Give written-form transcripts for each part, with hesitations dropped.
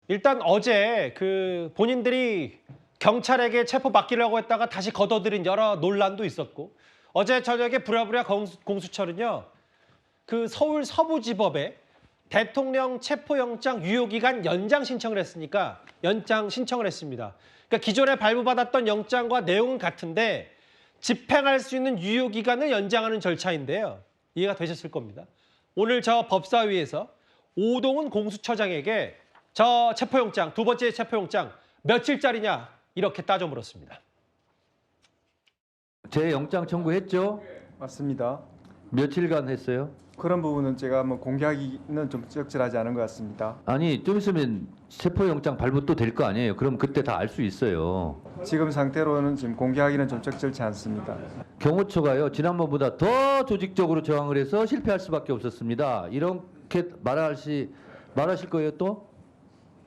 일단 어제 그 본인들이 경찰에게 체포 맡기려고 했다가 다시 걷어들인 여러 논란도 있었고 어제 저녁에 부랴부랴 공수처는요. 그 서울 서부지법에 대통령 체포영장 유효기간 연장 신청을 했으니까 연장 신청을 했습니다. 그러니까 기존에 발부받았던 영장과 내용은 같은데 집행할 수 있는 유효기간을 연장하는 절차인데요. 이해가 되셨을 겁니다. 오늘 저 법사위에서 오동훈 공수처장에게 저 체포영장, 두 번째 체포영장 며칠짜리냐 이렇게 따져 물었습니다. 재영장 청구했죠? 맞습니다. 며칠간 했어요? 그런 부분은 제가 뭐 공개하기는 좀 적절하지 않은 것 같습니다. 아니 좀 있으면 체포영장 발부 또 될 거 아니에요? 그럼 그때 다 알 수 있어요. 지금 상태로는 지금 공개하기는 좀 적절치 않습니다. 경호처가요 지난번보다 더 조직적으로 저항을 해서 실패할 수밖에 없었습니다. 이렇게 말하실 거예요 또?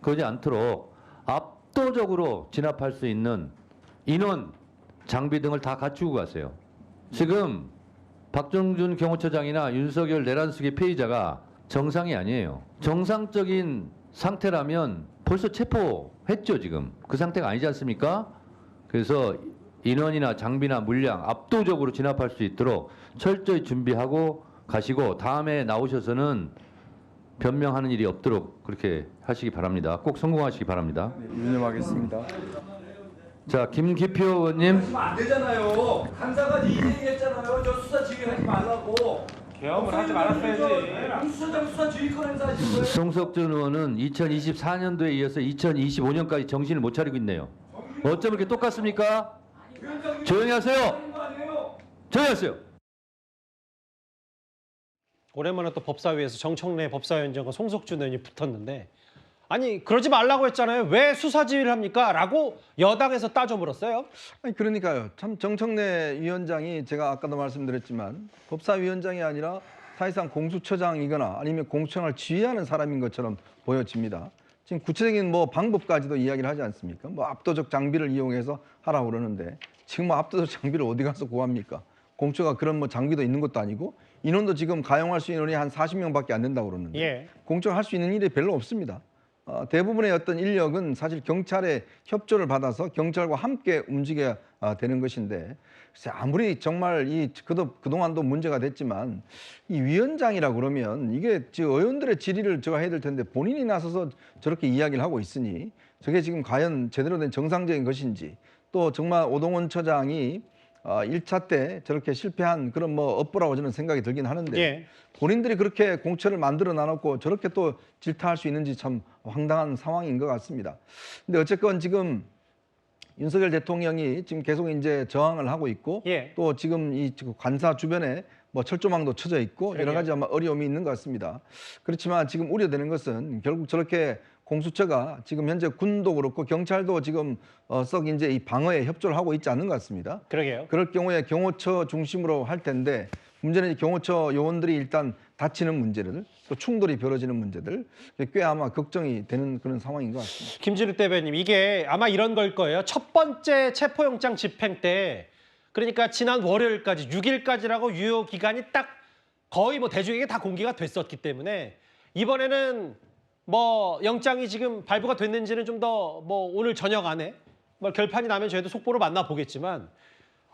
그러지 않도록 압도적으로 진압할 수 있는 인원, 장비 등을 다 갖추고 가세요. 지금 박정준 경호처장이나 윤석열 내란숙의 피의자가 정상이 아니에요. 정상적인 상태라면 벌써 체포했죠 지금. 그 상태가 아니지 않습니까? 그래서 인원이나 장비나 물량 압도적으로 진압할 수 있도록 철저히 준비하고 가시고 다음에 나오셔서는 변명하는 일이 없도록 그렇게 하시기 바랍니다. 꼭 성공하시기 바랍니다. 네, 유념하겠습니다. 자, 김기표 의원님. 안 되잖아요. 간사가 네 얘기했잖아요. 저 수사 지휘하지 말라고. 계엄을 하지 말았어야지. 공수처장 수사 지휘권 행사하신 거예요. 송석준 의원은 2024년도에 이어서 2025년까지 정신을 못 차리고 있네요. 어쩜 이렇게 똑같습니까? 조용히 하세요. 조용히 하세요. 오랜만에 또 법사위에서 정청래 법사위원장과 송석준 의원이 붙었는데 아니 그러지 말라고 했잖아요. 왜 수사 지휘를 합니까? 라고 여당에서 따져 물었어요. 아니 그러니까요. 참 정청래 위원장이 제가 아까도 말씀드렸지만 법사위원장이 아니라 사실상 공수처장이거나 아니면 공수처장을 지휘하는 사람인 것처럼 보여집니다. 지금 구체적인 뭐 방법까지도 이야기를 하지 않습니까? 뭐 압도적 장비를 이용해서 하라고 그러는데 지금 뭐 압도적 장비를 어디 가서 구합니까? 공수처가 그런 뭐 장비도 있는 것도 아니고 인원도 지금 가용할 수 있는 인원이 한 40명밖에 안 된다고 그러는데 예. 공수처가 할 수 있는 일이 별로 없습니다. 대부분의 어떤 인력은 사실 경찰의 협조를 받아서 경찰과 함께 움직여야 되는 것인데 글쎄 아무리 정말 그동안도 문제가 됐지만 이 위원장이라 그러면 이게 지금 의원들의 질의를 제가 해야 될 텐데 본인이 나서서 저렇게 이야기를 하고 있으니 저게 지금 과연 제대로 된 정상적인 것인지 또 정말 오동훈 처장이 1차 때 저렇게 실패한 그런 뭐 업보라고 저는 생각이 들긴 하는데 예. 본인들이 그렇게 공처를 만들어 놔놓고 저렇게 또 질타할 수 있는지 참 황당한 상황인 것 같습니다. 근데 어쨌건 지금 윤석열 대통령이 지금 계속 이제 저항을 하고 있고 예. 또 지금 이 관사 주변에 뭐 철조망도 쳐져 있고 여러 가지 아마 어려움이 있는 것 같습니다. 그렇지만 지금 우려되는 것은 결국 저렇게 공수처가 지금 현재 군도 그렇고 경찰도 지금 썩 이제 이 방어에 협조를 하고 있지 않는 것 같습니다. 그러게요. 그럴 경우에 경호처 중심으로 할 텐데 문제는 경호처 요원들이 일단 다치는 문제들 또 충돌이 벌어지는 문제들 꽤 아마 걱정이 되는 그런 상황인 것 같습니다. 김진욱 대변인 이게 아마 이런 걸 거예요. 첫 번째 체포영장 집행 때 그러니까 지난 월요일까지 6일까지라고 유효 기간이 딱 거의 뭐 대중에게 다 공개가 됐었기 때문에 이번에는 뭐 영장이 지금 발부가 됐는지는 좀 더 뭐 오늘 저녁 안에 뭐 결판이 나면 저희도 속보로 만나보겠지만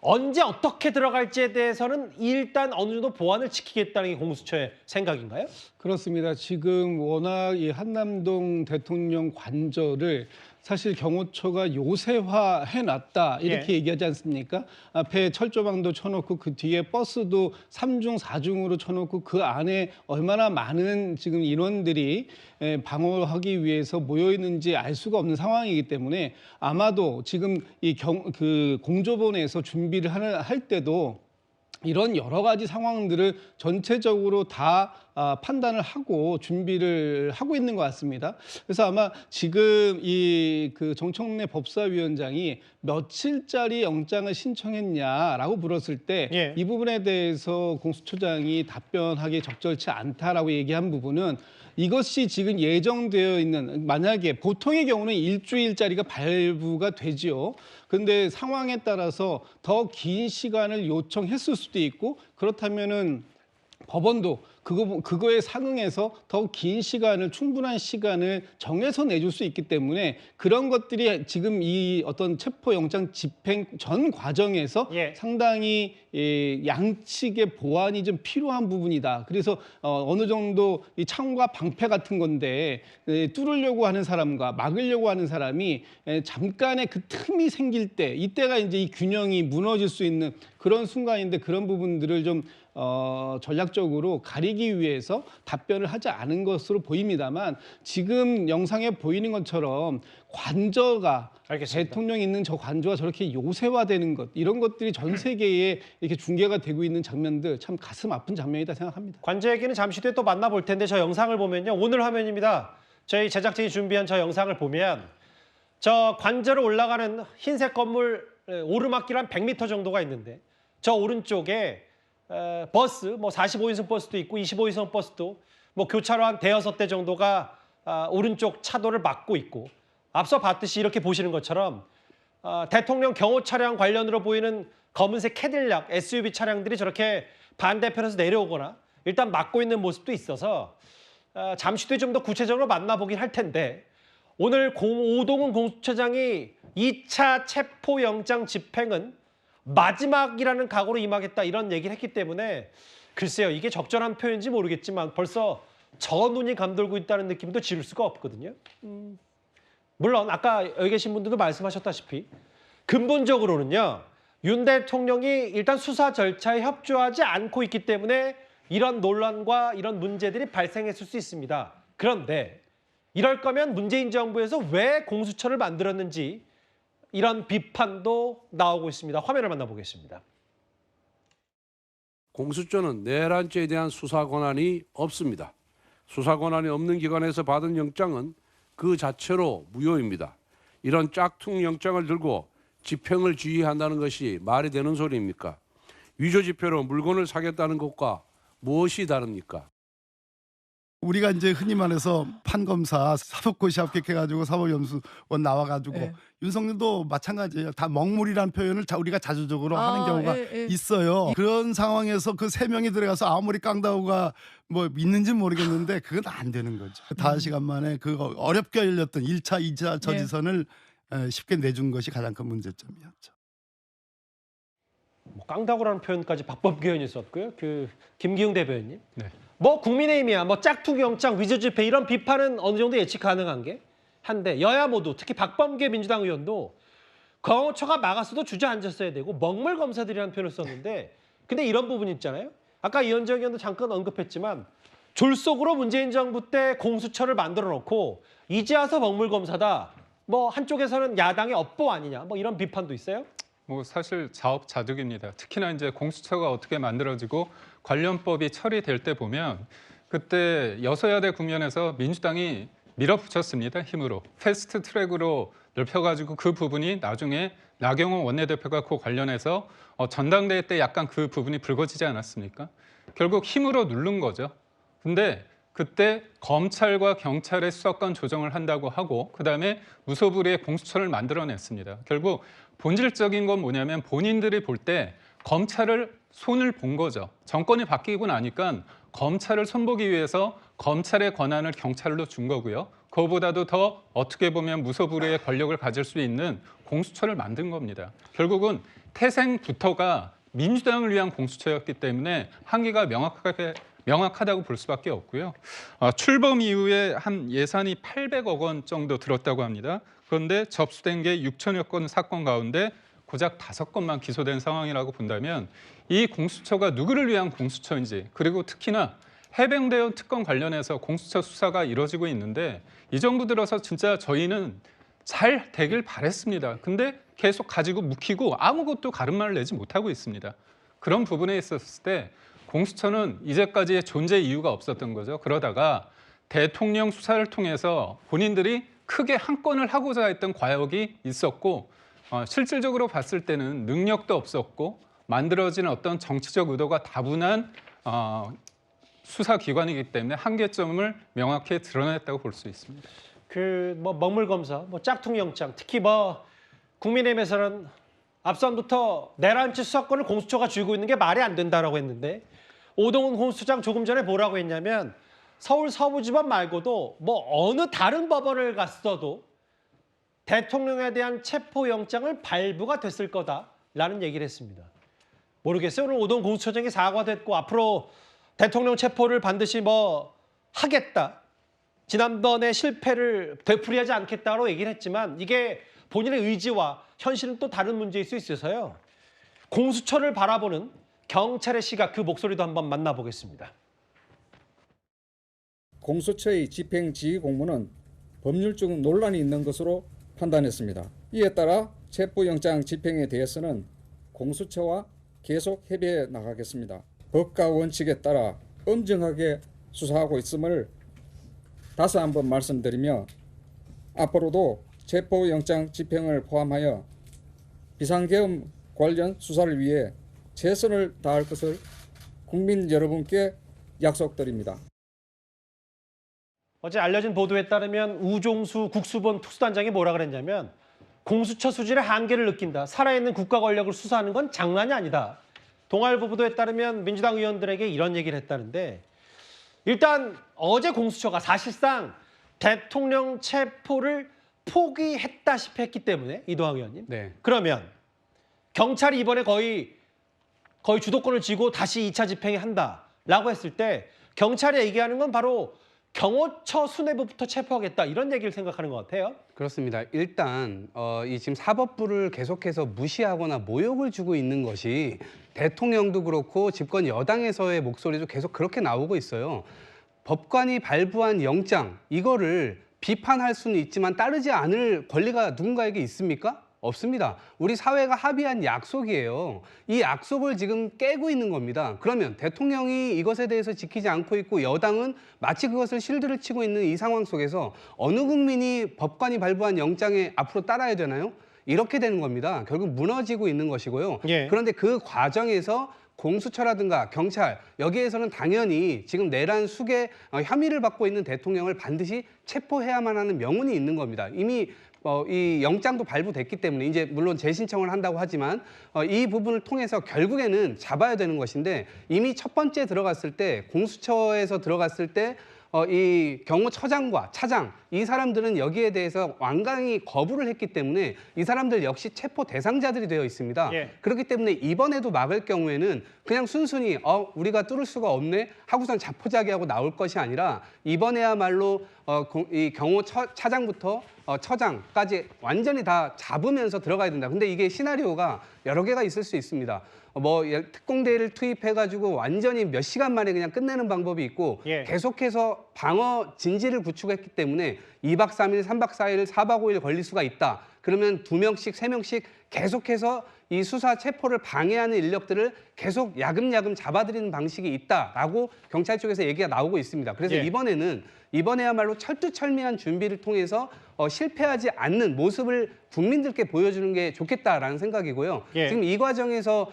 언제 어떻게 들어갈지에 대해서는 일단 어느 정도 보안을 지키겠다는 게 공수처의 생각인가요? 그렇습니다. 지금 워낙 이 한남동 대통령 관저를 사실 경호처가 요새화해놨다 이렇게 얘기하지 않습니까? 앞에 철조망도 쳐놓고 그 뒤에 버스도 3중, 4중으로 쳐놓고 그 안에 얼마나 많은 지금 인원들이 방어하기 위해서 모여 있는지 알 수가 없는 상황이기 때문에 아마도 지금 이 공조본에서 준비를 할 때도 이런 여러 가지 상황들을 전체적으로 다 판단을 하고 준비를 하고 있는 것 같습니다. 그래서 아마 지금 그 정청래 법사위원장이 며칠짜리 영장을 신청했냐라고 물었을 때 이 부분에 대해서 공수처장이 답변하기 적절치 않다라고 얘기한 부분은 이것이 지금 예정되어 있는 만약에 보통의 경우는 일주일짜리가 발부가 되지요. 그런데 상황에 따라서 더 긴 시간을 요청했을 수도 있고 그렇다면은 법원도 그거에 상응해서 더 긴 시간을 충분한 시간을 정해서 내줄 수 있기 때문에 그런 것들이 지금 이 어떤 체포영장 집행 전 과정에서 예. 상당히 양측의 보완이 좀 필요한 부분이다. 그래서 어느 정도 이 창과 방패 같은 건데 뚫으려고 하는 사람과 막으려고 하는 사람이 잠깐의 그 틈이 생길 때 이때가 이제 이 균형이 무너질 수 있는 그런 순간인데 그런 부분들을 좀 전략적으로 가리기 위해서 답변을 하지 않은 것으로 보입니다만 지금 영상에 보이는 것처럼 관저가 알겠습니다. 대통령이 있는 저 관저가 저렇게 요새화되는 것 이런 것들이 전 세계에 이렇게 중계가 되고 있는 장면들 참 가슴 아픈 장면이다 생각합니다. 관저 얘기는 잠시 뒤에 또 만나볼 텐데 저 영상을 보면요. 오늘 화면입니다. 저희 제작진이 준비한 저 영상을 보면 저 관저로 올라가는 흰색 건물 오르막길 한 100m 정도가 있는데 저 오른쪽에 버스 뭐 45인승 버스도 있고 25인승 버스도 뭐 교차로 한 대여섯 대 정도가 오른쪽 차도를 막고 있고 앞서 봤듯이 이렇게 보시는 것처럼 대통령 경호 차량 관련으로 보이는 검은색 캐딜락 SUV 차량들이 저렇게 반대편에서 내려오거나 일단 막고 있는 모습도 있어서 잠시 뒤에 좀 더 구체적으로 만나보긴 할 텐데 오늘 오동훈 공수처장이 2차 체포영장 집행은 마지막이라는 각오로 임하겠다 이런 얘기를 했기 때문에 글쎄요 이게 적절한 표현인지 모르겠지만 벌써 저 눈이 감돌고 있다는 느낌도 지울 수가 없거든요. 물론 아까 여기 계신 분들도 말씀하셨다시피 근본적으로는요. 윤 대통령이 일단 수사 절차에 협조하지 않고 있기 때문에 이런 논란과 이런 문제들이 발생했을 수 있습니다. 그런데 이럴 거면 문재인 정부에서 왜 공수처를 만들었는지 이런 비판도 나오고 있습니다. 화면을 만나보겠습니다. 공수처는 내란죄에 대한 수사 권한이 없습니다. 수사 권한이 없는 기관에서 받은 영장은 그 자체로 무효입니다. 이런 짝퉁 영장을 들고 집행을 지휘한다는 것이 말이 되는 소리입니까? 위조 지표로 물건을 사겠다는 것과 무엇이 다릅니까? 우리가 이제 흔히 말해서 판검사 사법고시 합격해가지고 사법연수원 나와가지고 네. 윤석열도 마찬가지예요. 다 먹물이라는 표현을 우리가 자주적으로 하는 경우가 예, 예. 있어요. 그런 상황에서 그 세 명이 들어가서 아무리 깡다우가 뭐 있는지 모르겠는데 그건 안 되는 거죠. 5시간 만에 그 어렵게 열렸던 1차, 2차 저지선을 쉽게 내준 것이 가장 큰 문제점이었죠. 뭐 깡다구라는 표현까지 박범계 의원이 썼고요. 그 김기웅 대변인. 네. 뭐 국민의힘이야 뭐 짝퉁 영장 위조 집회 이런 비판은 어느 정도 예측 가능한 게 한데 여야 모두 특히 박범계 민주당 의원도 경호처가 막았어도 주저앉았어야 되고 먹물 검사들이라는 표현을 썼는데 근데 이런 부분 있잖아요. 아까 이현정 의원도 잠깐 언급했지만 졸속으로 문재인 정부 때 공수처를 만들어 놓고 이제 와서 먹물 검사다. 뭐 한쪽에서는 야당의 업보 아니냐 뭐 이런 비판도 있어요. 뭐 사실 자업자득입니다. 특히나 이제 공수처가 어떻게 만들어지고 관련법이 처리될 때 보면 그때 여소야대 국면에서 민주당이 밀어붙였습니다. 힘으로. 패스트 트랙으로 넓혀가지고 그 부분이 나중에 나경원 원내대표가 그 관련해서 전당대회 때 약간 그 부분이 불거지지 않았습니까? 결국 힘으로 누른 거죠. 근데 그때 검찰과 경찰의 수사권 조정을 한다고 하고 그다음에 무소불위의 공수처를 만들어냈습니다. 결국 본질적인 건 뭐냐면 본인들이 볼 때 검찰을 손을 본 거죠. 정권이 바뀌고 나니까 검찰을 손보기 위해서 검찰의 권한을 경찰로 준 거고요. 그거보다도 더 어떻게 보면 무소불위의 권력을 가질 수 있는 공수처를 만든 겁니다. 결국은 태생부터가 민주당을 위한 공수처였기 때문에 한계가 명확하다고 볼 수밖에 없고요. 출범 이후에 한 예산이 800억 원 정도 들었다고 합니다. 그런데 접수된 게 6천여 건 사건 가운데 고작 5건만 기소된 상황이라고 본다면 이 공수처가 누구를 위한 공수처인지 그리고 특히나 해병대원 특검 관련해서 공수처 수사가 이루어지고 있는데 이 정부 들어서 진짜 저희는 잘 되길 바랬습니다. 근데 계속 가지고 묵히고 아무것도 가름말을 내지 못하고 있습니다. 그런 부분에 있었을 때 공수처는 이제까지의 존재 이유가 없었던 거죠. 그러다가 대통령 수사를 통해서 본인들이 크게 한 건을 하고자 했던 과욕이 있었고 실질적으로 봤을 때는 능력도 없었고 만들어진 어떤 정치적 의도가 다분한 수사기관이기 때문에 한계점을 명확히 드러냈다고 볼 수 있습니다. 그 뭐 먹물 검사, 뭐 짝퉁 영장, 특히 뭐 국민의힘에서는 앞선부터 내란죄 수사권을 공수처가 쥐고 있는 게 말이 안 된다라고 했는데 오동훈 공수처장 조금 전에 뭐라고 했냐면 서울 서부지법 말고도 뭐 어느 다른 법원을 갔어도 대통령에 대한 체포영장을 발부가 됐을 거다라는 얘기를 했습니다. 모르겠어요. 오늘 오동훈 공수처장이 사과됐고 앞으로 대통령 체포를 반드시 뭐 하겠다. 지난번에 실패를 되풀이하지 않겠다고 얘기를 했지만 이게 본인의 의지와 현실은 또 다른 문제일 수 있어서요. 공수처를 바라보는 경찰의 시각, 그 목소리도 한번 만나보겠습니다. 공수처의 집행지휘 공무는 법률적 논란이 있는 것으로 판단했습니다. 이에 따라 체포영장 집행에 대해서는 공수처와 계속 협의해 나가겠습니다. 법과 원칙에 따라 엄정하게 수사하고 있음을 다시 한번 말씀드리며 앞으로도 체포영장 집행을 포함하여 비상계엄 관련 수사를 위해 최선을 다할 것을 국민 여러분께 약속드립니다. 어제 알려진 보도에 따르면 우종수 국수본 특수단장이 뭐라 그랬냐면 공수처 수질의 한계를 느낀다. 살아있는 국가 권력을 수사하는 건 장난이 아니다. 동아일보 보도에 따르면 민주당 의원들에게 이런 얘기를 했다는데 일단 어제 공수처가 사실상 대통령 체포를 포기했다시피 했기 때문에 이동학 의원님. 네. 그러면 경찰이 이번에 거의 주도권을 쥐고 다시 2차 집행에 한다라고 했을 때 경찰이 얘기하는 건 바로 경호처 수뇌부부터 체포하겠다 이런 얘기를 생각하는 것 같아요. 그렇습니다. 일단 이 지금 사법부를 계속해서 무시하거나 모욕을 주고 있는 것이 대통령도 그렇고 집권 여당에서의 목소리도 계속 그렇게 나오고 있어요. 법관이 발부한 영장 이거를 비판할 수는 있지만 따르지 않을 권리가 누군가에게 있습니까? 없습니다. 우리 사회가 합의한 약속이에요. 이 약속을 지금 깨고 있는 겁니다. 그러면 대통령이 이것에 대해서 지키지 않고 있고 여당은 마치 그것을 실드를 치고 있는 이 상황 속에서 어느 국민이 법관이 발부한 영장에 앞으로 따라야 되나요? 이렇게 되는 겁니다. 결국 무너지고 있는 것이고요. 예. 그런데 그 과정에서 공수처라든가 경찰 여기에서는 당연히 지금 내란 수개 혐의를 받고 있는 대통령을 반드시 체포해야만 하는 명분이 있는 겁니다. 이미 이 영장도 발부됐기 때문에 이제 물론 재신청을 한다고 하지만 이 부분을 통해서 결국에는 잡아야 되는 것인데 이미 첫 번째 들어갔을 때 공수처에서 들어갔을 때 이 경호처장과 차장 이 사람들은 여기에 대해서 완강히 거부를 했기 때문에 이 사람들 역시 체포 대상자들이 되어 있습니다. 예. 그렇기 때문에 이번에도 막을 경우에는 그냥 순순히 우리가 뚫을 수가 없네 하고선 자포자기하고 나올 것이 아니라 이번에야말로 이 경호차장부터 처장까지 완전히 다 잡으면서 들어가야 된다. 근데 이게 시나리오가 여러 개가 있을 수 있습니다. 특공대를 투입해가지고 완전히 몇 시간 만에 그냥 끝내는 방법이 있고 예. 계속해서 방어 진지를 구축했기 때문에 2박 3일, 3박 4일, 4박 5일 걸릴 수가 있다. 그러면 2명씩, 3명씩 계속해서 이 수사 체포를 방해하는 인력들을 계속 야금야금 잡아들이는 방식이 있다라고 경찰 쪽에서 얘기가 나오고 있습니다. 그래서 예. 이번에야말로 철두철미한 준비를 통해서 실패하지 않는 모습을 국민들께 보여주는 게 좋겠다라는 생각이고요. 예. 지금 이 과정에서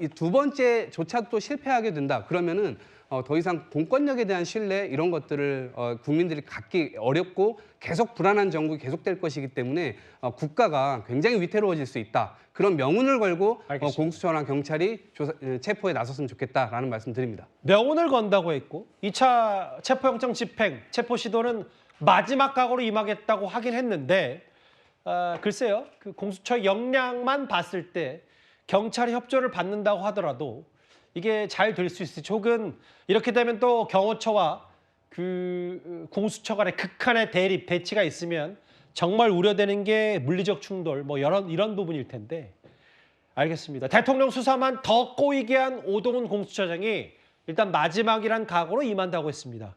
이 두 번째조차도 또 실패하게 된다. 그러면은 더 이상 공권력에 대한 신뢰 이런 것들을 국민들이 갖기 어렵고 계속 불안한 정국이 계속될 것이기 때문에 국가가 굉장히 위태로워질 수 있다. 그런 명운을 걸고 알겠습니다. 공수처나 경찰이 체포에 나섰으면 좋겠다라는 말씀드립니다. 명운을 건다고 했고 2차 체포영장 집행, 체포 시도는 마지막 각오로 임하겠다고 하긴 했는데 글쎄요. 그 공수처 역량만 봤을 때 경찰이 협조를 받는다고 하더라도 이게 잘 될 수 있을지 혹은 이렇게 되면 또 경호처와 그 공수처 간의 극한의 대립, 배치가 있으면 정말 우려되는 게 물리적 충돌 뭐 이런 부분일 텐데 알겠습니다. 대통령 수사만 더 꼬이게 한 오동훈 공수처장이 일단 마지막이란 각오로 임한다고 했습니다.